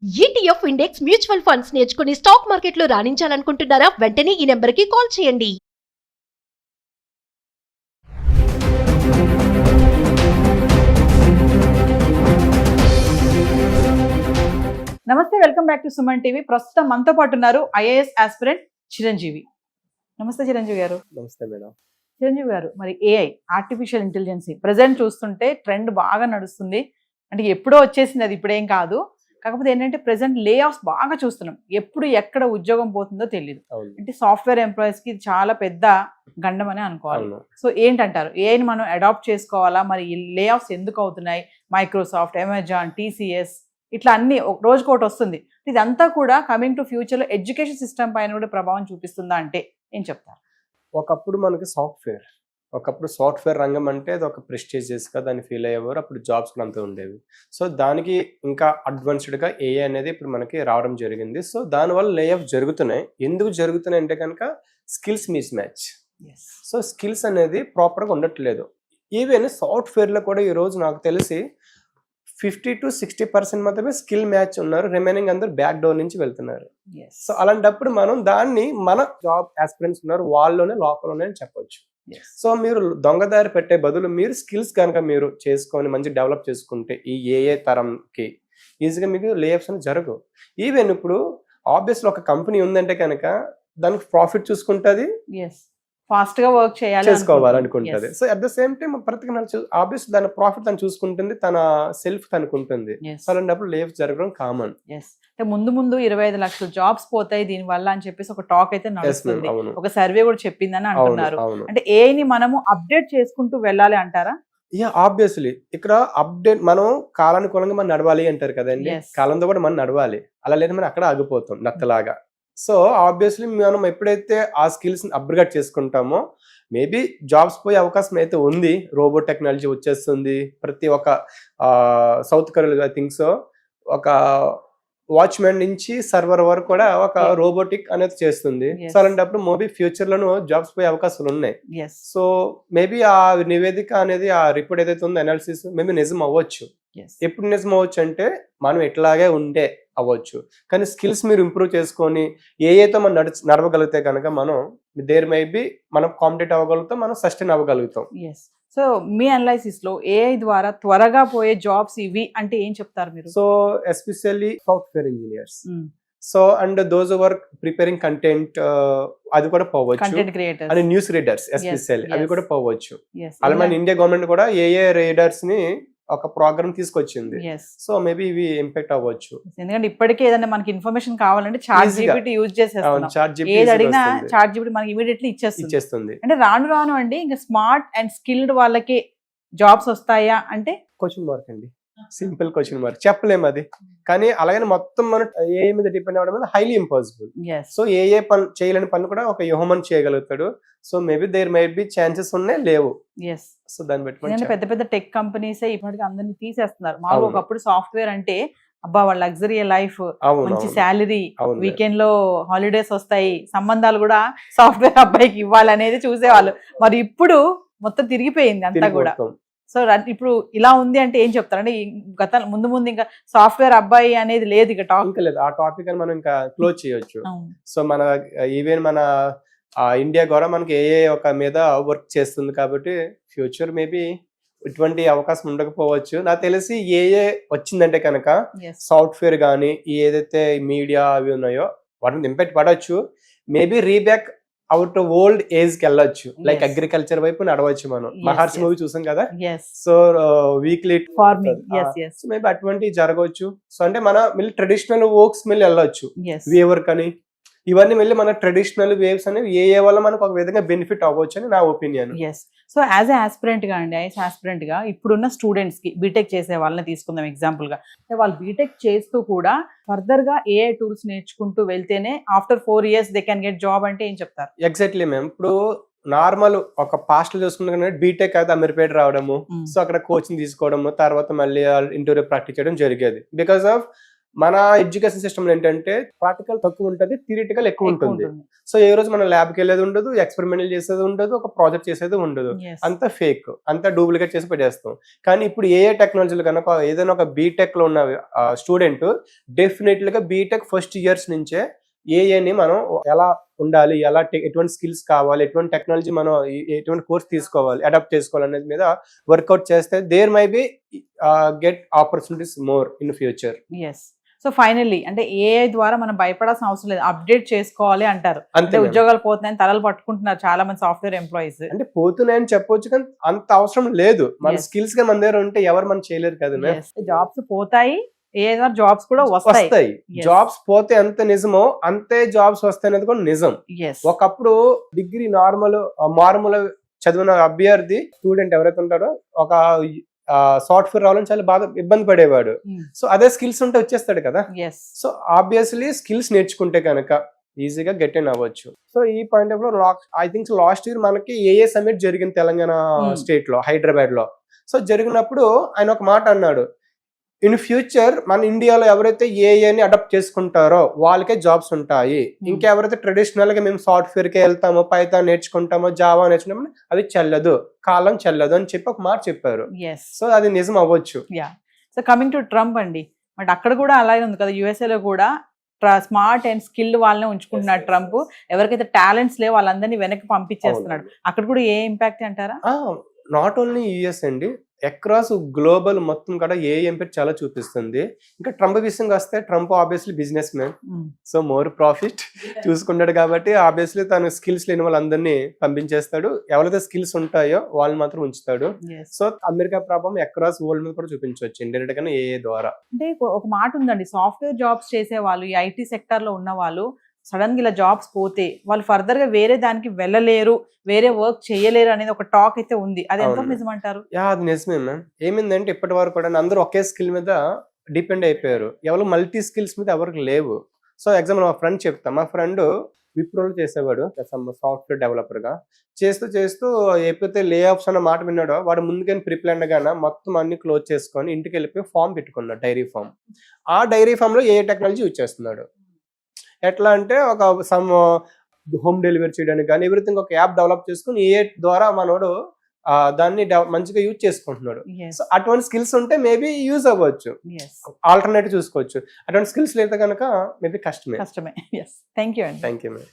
ETF index mutual funds నేర్చుకుని stock మార్కెట్లో రాణించాలనుకుంటున్నారా? వెంటనే ఈ నెంబర్కి కాల్ చేయండి. నమస్తే, welcome back to Suman TV. ప్రస్తుతం మనతో పాటు ఉన్నారు ఐఏఎస్ ఆస్పిరెంట్ చిరంజీవి. నమస్తే చిరంజీవి గారు. నమస్తే మేడం. చిరంజీవి గారు, మరి ఏఐ, ఆర్టిఫిషియల్ ఇంటెలిజెన్స్ ప్రెసెంట్ చూస్తుంటే ట్రెండ్ బాగా నడుస్తుంది. అంటే ఎప్పుడో వచ్చేసింది, అది ఇప్పుడేం కాదు. కాకపోతే ఏంటంటే ప్రెసెంట్ లే ఆఫ్స్ బాగా చూస్తున్నాం. ఎప్పుడు ఎక్కడ ఉద్యోగం పోతుందో తెలియదు. అంటే సాఫ్ట్వేర్ ఎంప్లాయీస్ కి చాలా పెద్ద గండం అని అనుకోవాలి. సో ఏంటంటారు, ఏఐని మనం అడాప్ట్ చేసుకోవాలా? మరి ఈ లే ఆఫ్స్ ఎందుకు అవుతున్నాయి? మైక్రోసాఫ్ట్, అమెజాన్, టీసీఎస్ ఇట్లా అన్ని రోజుకోటి వస్తుంది. ఇదంతా కూడా కమింగ్ టు ఫ్యూచర్ లో ఎడ్యుకేషన్ సిస్టమ్ పైన కూడా ప్రభావం చూపిస్తుందా అంటే ఏం చెప్తారు? ఒకప్పుడు మనకి సాఫ్ట్వేర్ రంగం అంటే అది ఒక ప్రెస్టీజియస్గా దాన్ని ఫీల్ అయ్యేవారు. అప్పుడు జాబ్స్ కూడా అంతా ఉండేవి. సో దానికి ఇంకా అడ్వాన్స్డ్గా ఏఐ అనేది ఇప్పుడు మనకి రావడం జరిగింది. సో దానివల్ల లే ఆఫ్ జరుగుతున్నాయి. ఎందుకు జరుగుతున్నాయి అంటే కనుక skills miss match. So skills అనేది ప్రాపర్గా ఉండట్లేదు. ఈవెన్ సాఫ్ట్వేర్లో కూడా ఈరోజు నాకు తెలిసి 50 to 60% మాత్రమే స్కిల్ మ్యాచ్ ఉన్నారు. రిమైనింగ్ అందరూ బ్యాక్ డోర్ నుంచి వెళ్తున్నారు. సో అలాంటప్పుడు మనం దాన్ని మన జాబ్ ఆస్పిరెంట్స్ ఉన్నారు వాళ్ళలోనే లోపలనే చెప్పొచ్చు. సో మీరు దొంగదారి పెట్టే బదులు మీరు స్కిల్స్ కనుక మీరు చేసుకొని మంచి డెవలప్ చేసుకుంటే ఈ ఏఏ తరంకి ఈజీగా మీకు లేఆఫ్స్ అని జరగవు. ఈవెన్ ఇప్పుడు ఆబ్వియస్లీ ఒక కంపెనీ ఉందంటే కనుక దానికి ప్రాఫిట్ చూసుకుంటుంది, ఫాస్ట్ గా వర్క్ చేసుకోవాలనుకుంటుంది. So at the same time ప్రతి ఆబ్వియస్ దాని ప్రాఫిట్ తను చూసుకుంటుంది, తన సెల్ఫ్ తనుకుంటుంది. సో అలాంటప్పుడు లేఆఫ్స్ జరగడం కామన్. ముందు 25 లక్షల జాబ్స్ పోతాయి దీని వల్ల అని చెప్పేసి ఒక టాక్ అయితే నడుస్తుంది. ఒక సర్వే కూడా చెప్పిందని అంటున్నారు. అంటే ఏఐని మనము అప్డేట్ చేసుకుంటూ వెళ్ళాలి అంటారా? ఆబ్వియస్లీ ఇక్కడ అప్డేట్ మనం కాలానుకూలంగా మనం నడవాలి అంటారు కదండి. కాలంతో కూడా మనం నడవాలి. అలా లేదు మనం అక్కడ ఆగిపోతాం నత్తలాగా. సో ఆబ్వియస్లీ మనం ఎప్పుడైతే ఆ స్కిల్స్ అప్గ్రేడ్ చేసుకుంటామో మేబీ జాబ్స్ పోయే అవకాశం అయితే ఉంది. రోబో టెక్నాలజీ వచ్చేస్తుంది. ప్రతి ఒక్క సౌత్ కొరియా థింగ్స్ ఒక వాచ్మెన్ నుంచి సర్వర్ వరకు కూడా ఒక రోబోటిక్ అనేది చేస్తుంది. సో అలాంటప్పుడు మేబీ ఫ్యూచర్ లోను జాబ్స్ పోయే అవకాశాలు ఉన్నాయి. సో మేబీ ఆ నివేదిక అనేది ఆ రిపోర్ట్ ఏదైతే ఉందో అనాలిసిస్ మేబీ నిజం అవ్వచ్చు. ఎప్పుడు నిజం అవ్వచ్చు అంటే మనం ఎట్లాగే ఉండే అవ్వచ్చు. కానీ స్కిల్స్ మీరు ఇంప్రూవ్ చేసుకొని ఏఐతో మనం నడవగలిగితే కనుక మనం దేర్ మేబీ మనం కాంపిటేట్ అవ్వగలుగుతాం, మనం సస్టైన్ అవ్వగలుగుతాం. సో మీ అనాలిసిస్ లో ఏఐ ద్వారా త్వరగా పోయే జాబ్స్ ఇవి అంటే ఏం చెప్తారు మీరు? So especially software engineers, so and those work preparing content అది కూడా పోవచ్చు. అండ్ న్యూస్ రీడర్స్ ఎస్పెషల్లీ అవి కూడా పోవచ్చు. అలా మన ఇండియా గవర్నమెంట్ కూడా ఏఏ రీడర్స్ ని ఒక ప్రోగ్రామ్ తీసుకొచ్చింది. సో మేబీ ఇవి ఇంపాక్ట్ అవ్వచ్చు. ఎందుకంటే ఇప్పటికే ఏదైనా మనకి ఇన్ఫర్మేషన్ కావాలంటే చాట్ జీపీటీ యూజ్ చేసేస్తున్నాం. ఏది అడిగినా చాట్ జీపీటీ మనకి ఇమీడియట్లీ ఇచ్చేస్తుంది. అంటే రాను అండి ఇంకా స్మార్ట్ అండ్ స్కిల్డ్ వాళ్ళకి జాబ్స్ వస్తాయా అంటే క్వశ్చన్ మార్క్ అండి. సింపుల్ క్వశ్చన్ మార్క్, చెప్పలేము అది. కానీ అలాగే మొత్తం మనం ఏఐ మీద డిపెండ్ అవ్వడం అనేది హైలీ ఇంపాసిబుల్. సో ఏఏ పని చేయలేని పని కూడా ఒక హ్యూమన్ చేయగలుగుతాడు. So maybe there might be chances ఉన్నాయి, లేవు. సో దాన్ని బట్టి పెద్ద పెద్ద టెక్ కంపెనీస్ ఇప్పటికి అందరినీ తీసేస్తున్నారు. మామూలుగా ఒకప్పుడు సాఫ్ట్వేర్ అంటే అబ్బా వాళ్ళ లగ్జరీ లైఫ్, మంచి శాలరీ, వీకెండ్ లో హాలిడేస్ వస్తాయి, సంబంధాలు కూడా సాఫ్ట్వేర్ అబ్బాయికి ఇవ్వాలనేది చూసేవాళ్ళు. మరి ఇప్పుడు మొత్తం తిరిగిపోయింది అంతా కూడా. సో ఇప్పుడు ఇలా ఉంది అంటే ఏం చెప్తారు? అంటే గత ముందు ఇంకా సాఫ్ట్వేర్ అబ్బాయి అనేది లేదు, ఇక టాపిక్ లేదు. ఆ టాపిక్ అని మనం ఇంకా క్లోజ్ చేయొచ్చు. సో మన ఈవెన్ మన ఇండియా కూడా మనకి ఏఏ ఒక మీద వర్క్ చేస్తుంది కాబట్టి ఫ్యూచర్ మేబీ ఇటువంటి అవకాశం ఉండకపోవచ్చు. నాకు తెలిసి ఏఏ వచ్చిందంటే కనుక సాఫ్ట్వేర్ కానీ ఏదైతే మీడియా అవి ఉన్నాయో వాటిని ఇంపాక్ట్ పడవచ్చు. మేబీ రీబ్యాక్ అవుట్ ఓల్డ్ ఏజ్ కి వెళ్ళొచ్చు. లైక్ అగ్రికల్చర్ వైపు నడవచ్చు. మనం మహర్షి మూవీ చూసాం కదా. సో వీక్లీ ఫార్మింగ్ మేబీ అటువంటి జరగవచ్చు. సో అంటే మన మళ్ళీ ట్రెడిషనల్ వర్క్స్ మళ్ళీ వెళ్ళొచ్చు. వీవర్ కానీ ఇవన్నీ మళ్ళీ మన ట్రెడిషనల్ వేవ్స్ అనేవి ఏ వల్ల మనకు ఒక విధంగా బెనిఫిట్ అవ్వచ్చు అని నా ఒపీనియన్. సో యాజ్ ఆస్పిరెంట్ గా అండి, ఆస్పిరెంట్ గా ఇప్పుడున్న స్టూడెంట్స్ కి బీటెక్ చేసే వాళ్ళని తీసుకుందాం ఎగ్జాంపుల్ గా. వాళ్ళు బీటెక్ చేస్తూ కూడా ఫర్దర్ గా ఏఐ టూల్స్ నేర్చుకుంటూ వెళ్తేనే after 4 years they can get job అంటే ఏం చెప్తారు? Exactly ma'am. ఇప్పుడు నార్మల్ ఒక పాస్ట్ చూసుకుంటే బీటెక్ అయితే అమీర్పేట రావడము, సో అక్కడ కోచింగ్ తీసుకోవడము, తర్వాత మళ్ళీ ఇంటర్వ్యూ ప్రాక్టీస్ చేయడం జరిగేది. బికాస్ ఆఫ్ మన ఎడ్యుకేషన్ సిస్టమ్ ఏంటంటే ప్రాక్టికల్ తక్కువ ఉంటుంది, థియరిటికల్ ఎక్కువ ఉంటుంది. సో ఏ రోజు మనం ల్యాబ్కి వెళ్ళేది ఉండదు, ఎక్స్పెరిమెంటల్ చేసేది ఉండదు, ఒక ప్రాజెక్ట్ చేసేది ఉండదు, అంతా ఫేక్, అంతా డూప్లికేట్ చేసి పెట్టేస్తాం. కానీ ఇప్పుడు ఏ టెక్నాలజీలు కనుక ఏదైనా ఒక బీటెక్ లో ఉన్న స్టూడెంట్ డెఫినెట్లీ గా బీటెక్ ఫస్ట్ ఇయర్స్ నుంచే ఏఐని మనం ఎలా ఉండాలి, ఎలా ఎటువంటి స్కిల్స్ కావాలి, ఎటువంటి టెక్నాలజీ మనం ఎటువంటి కోర్స్ తీసుకోవాలి, అడాప్ట్ చేసుకోవాలి అనేది మీద వర్కౌట్ చేస్తే there may be get opportunities more in future. So finally అంటే ఏఐ ద్వారా మనం భయపడాల్సిన అవసరం లేదు, అప్డేట్ చేసుకోవాలి అంటారు. అంటే ఉద్యోగాలు పోతున్నాయని తలలు పట్టుకుంటున్నారు చాలా మంది సాఫ్ట్వేర్ ఎంప్లాయీస్. అంటే పోతున్నాయని చెప్పొచ్చు కానీ అంత అవసరం లేదు. మన స్కిల్స్ గా మన దగ్గర ఉంటే ఎవరు మనం చేయలేరు కదా. జాబ్స్ పోతాయి, జాబ్స్ కూడా వస్తాయి. జాబ్స్ పోతే ఎంత నిజమో అంతే జాబ్స్ వస్తాయి అనేది కూడా నిజం. ఒకప్పుడు డిగ్రీ మారుమూల చదివిన అభ్యర్థి స్టూడెంట్ ఎవరైతే ఉంటారో ఒక సాఫ్ట్వేర్ రావాలని చాలా బాగా ఇబ్బంది పడేవాడు. సో అదే స్కిల్స్ ఉంటే వచ్చేస్తాడు కదా. సో ఆబ్వియస్లీ స్కిల్స్ నేర్చుకుంటే కనుక ఈజీగా గెట్ ఇన్ అవ్వచ్చు. సో ఈ పాయింట్ ఆఫ్ లో ఐ థింక్ లాస్ట్ ఇయర్ మనకి ఏఏ సమిట్ జరిగింది తెలంగాణ స్టేట్ లో, హైదరాబాద్ లో. సో జరిగినప్పుడు ఆయన ఒక మాట అన్నాడు, ఇన్ ఫ్యూచర్ మన ఇండియాలో ఎవరైతే ఏఐని అడాప్ట్ చేసుకుంటారో వాళ్ళకే జాబ్స్ ఉంటాయి. ఇంకెవరైతే ట్రెడిషనల్ గా మేము సాఫ్ట్వేర్ కి వెళ్తామో, పైథాన్ నేర్చుకుంటామో, జావా నేర్చుకుంటామో అవి చెల్లదు, కాలం చెల్లదు అని చెప్పి ఒక మాట చెప్పారు. సో అది నిజం అవ్వచ్చు. సో కమింగ్ టు ట్రంప్ అండి, బట్ అక్కడ కూడా అలాగే ఉంది కదా, యుఎస్ఏ లో కూడా స్మార్ట్ అండ్ స్కిల్డ్ వాళ్ళనే ఉంచుకుంటున్నాడు ట్రంప్. ఎవరికైతే టాలెంట్స్ లేవు వాళ్ళందరినీ వెనక్కి పంపించేస్తున్నాడు. అక్కడ కూడా ఏ ఇంపాక్ట్ అంటారా? నాట్ ఓన్లీ యుఎస్ అండి, అక్రాస్ గ్లోబల్ మొత్తం కూడా ఏ ఇంపాక్ట్ చాలా చూపిస్తుంది. ఇంకా ట్రంప్ విషయంగా వస్తే Trump obviously business man, so more profit చూసుకుంటాడు కాబట్టి ఆబ్వియస్లీ తను స్కిల్స్ లేని వాళ్ళందరినీ పంపించేస్తాడు. ఎవరైతే స్కిల్స్ ఉంటాయో వాళ్ళని మాత్రం ఉంచుతాడు. సో అమెరికా ప్రభావం అక్రాస్ వరల్డ్ మీద కూడా చూపించవచ్చు ఇండైరెక్ట్ గా ఏ ద్వారా. అంటే ఒక మాట ఉందండి, సాఫ్ట్వేర్ జాబ్స్ చేసే వాళ్ళు, ఈ ఐటీ సెక్టర్ లో ఉన్న వాళ్ళు సడన్ గా ఇలా జాబ్స్ పోతే వాళ్ళు ఫర్దర్ గా వేరే దానికి వెళ్ళలేరు, వేరే వర్క్ చేయలేరు అనేది ఒక టాక్ అయితే ఉంది. అది ఎంత నిజమంటారు? అది నిజమే మ్యామ్. ఏమైందంటే ఇప్పటి వరకు కూడా అందరూ ఒకే స్కిల్ మీద డిపెండ్ అయిపోయారు, ఎవరు మల్టీ స్కిల్స్ మీద ఎవరికి లేవు. సో ఎగ్జాంపుల్ మా ఫ్రెండ్ చెప్తా, మా ఫ్రెండ్ విప్రోలో చేసేవాడు సాఫ్ట్వేర్ డెవలపర్ గా. చేస్తూ ఎప్పుడైతే లే ఆఫ్స్ అన్న మాట విన్నాడో వాడు ముందుగానే ప్రిప్లాన్ గానే మొత్తం అన్ని క్లోజ్ చేసుకొని ఇంటికి వెళ్ళిపోయి ఫామ్ పెట్టుకున్నాడు, డైరీ ఫామ్. ఆ డైరీ ఫామ్ లో ఏ టెక్నాలజీ యూజ్ చేస్తున్నాడు. ఎట్లా అంటే ఒక సమ్ హోమ్ డెలివరీ చేయడానికి కానీ ఎవ్రీథింగ్ ఒక యాప్ డెవలప్ చేసుకుని ఏ ద్వారా మనోడు దాన్ని మంచిగా యూజ్ చేసుకుంటున్నాడు. సో అటువంటి స్కిల్స్ ఉంటే మేబీ యూజ్ అవ్వచ్చు, ఆల్టర్నేటివ్ చూసుకోవచ్చు. అటువంటి స్కిల్స్ లేదా కనుక మేబీ కష్టమే. Thank you. Thank you madam.